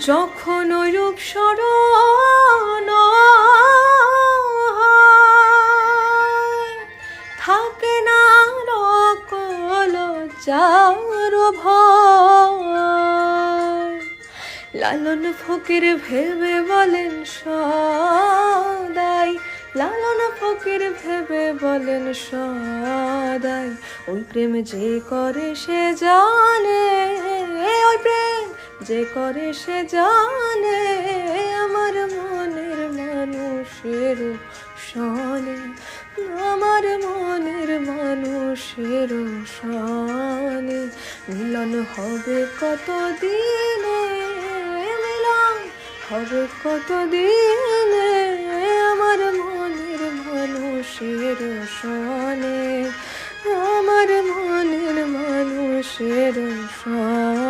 যখন রূপ স্মরণ হয়, থাকে না লজ্জার ভয়। লালন ফকির ভেবে বলেন সদাই, লালন ফকির ভেবে বলেন সদাই, ওই প্রেম যে করে সে জানে, ওই প্রেম যে করে সে জানে, আমার মনের মানুষের সনে, আমার মনের মানুষের সনে। মিলন হবে কত দিনে, মিলন হবে কত দিনে, আমার মনের মানুষের সনে, আমার মনের মানুষের সনে।